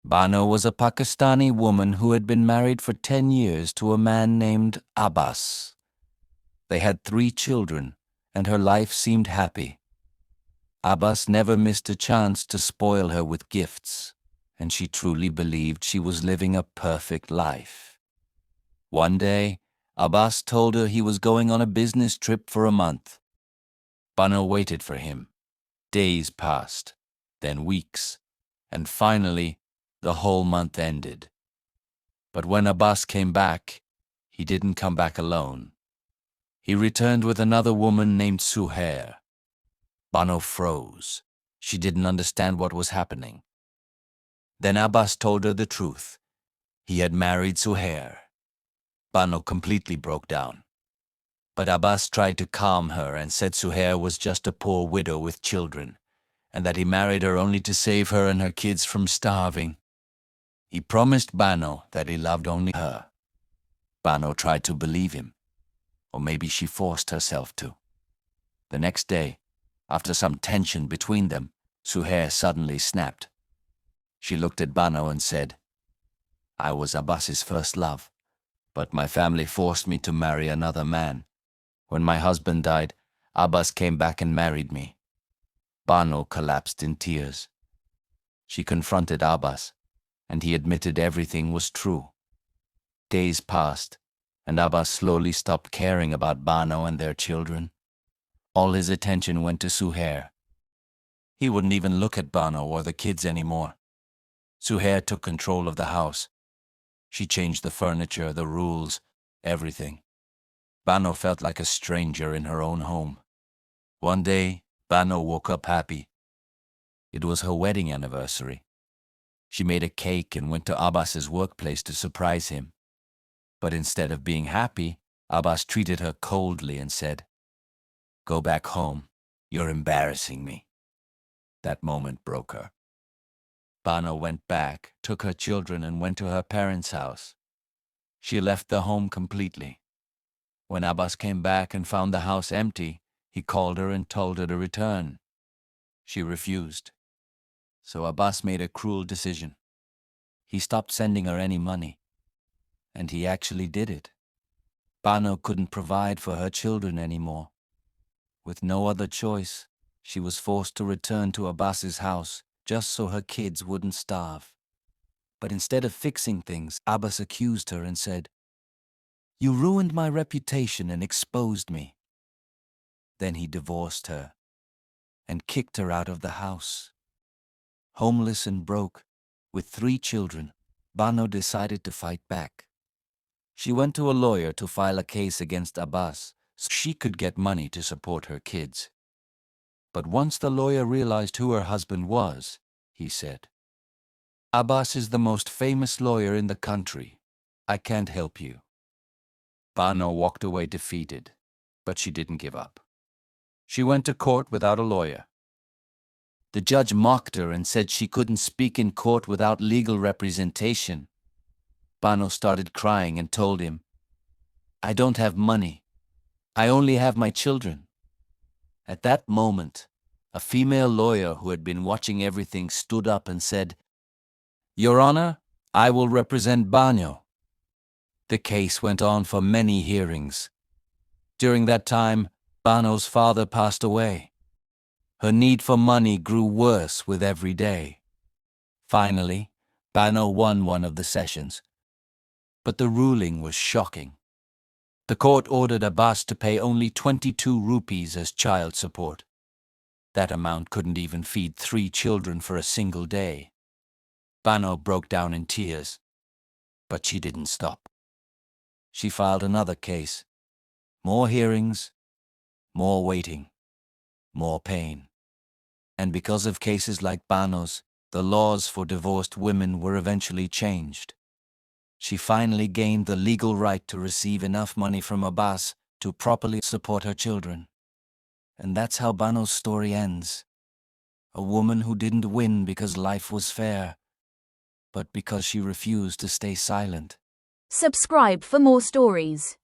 Bano was a Pakistani woman who had been married for 10 years to a man named Abbas. They had 3 children, and her life seemed happy. Abbas never missed a chance to spoil her with gifts, and she truly believed she was living a perfect life. One day, Abbas told her he was going on a business trip for a month. Bano waited for him. Days passed, then weeks, and finally, the whole month ended. But when Abbas came back, he didn't come back alone. He returned with another woman named Suhair. Bano froze. She didn't understand what was happening. Then Abbas told her the truth. He had married Suhair. Bano completely broke down. But Abbas tried to calm her and said Suhair was just a poor widow with children, and that he married her only to save her and her kids from starving. He promised Bano that he loved only her. Bano tried to believe him, or maybe she forced herself to. The next day, after some tension between them, Suhair suddenly snapped. She looked at Bano and said, "I was Abbas's first love, but my family forced me to marry another man. When my husband died, Abbas came back and married me." Bano collapsed in tears. She confronted Abbas, and he admitted everything was true. Days passed, and Abbas slowly stopped caring about Bano and their children. All his attention went to Suhair. He wouldn't even look at Bano or the kids anymore. Suhair took control of the house. She changed the furniture, the rules, everything. Bano felt like a stranger in her own home. One day, Bano woke up happy. It was her wedding anniversary. She made a cake and went to Abbas's workplace to surprise him. But instead of being happy, Abbas treated her coldly and said, "Go back home. You're embarrassing me." That moment broke her. Bano went back, took her children, and went to her parents' house. She left the home completely. When Abbas came back and found the house empty, he called her and told her to return. She refused. So Abbas made a cruel decision. He stopped sending her any money. And he actually did it. Bano couldn't provide for her children anymore. With no other choice, she was forced to return to Abbas's house just so her kids wouldn't starve. But instead of fixing things, Abbas accused her and said, "You ruined my reputation and exposed me." Then he divorced her and kicked her out of the house. Homeless and broke, with 3 children, Bano decided to fight back. She went to a lawyer to file a case against Abbas so she could get money to support her kids. But once the lawyer realized who her husband was, he said, "Abbas is the most famous lawyer in the country. I can't help you." Bano walked away defeated, but she didn't give up. She went to court without a lawyer. The judge mocked her and said she couldn't speak in court without legal representation. Bano started crying and told him, "I don't have money. I only have my children." At that moment, a female lawyer who had been watching everything stood up and said, "Your Honor, I will represent Bano." The case went on for many hearings. During that time, Bano's father passed away. Her need for money grew worse with every day. Finally, Bano won one of the sessions. But the ruling was shocking. The court ordered Abbas to pay only 22 rupees as child support. That amount couldn't even feed 3 children for a single day. Bano broke down in tears, but she didn't stop. She filed another case. More hearings, more waiting, more pain. And because of cases like Bano's, the laws for divorced women were eventually changed. She finally gained the legal right to receive enough money from Abbas to properly support her children. And that's how Bano's story ends. A woman who didn't win because life was fair, but because she refused to stay silent. Subscribe for more stories.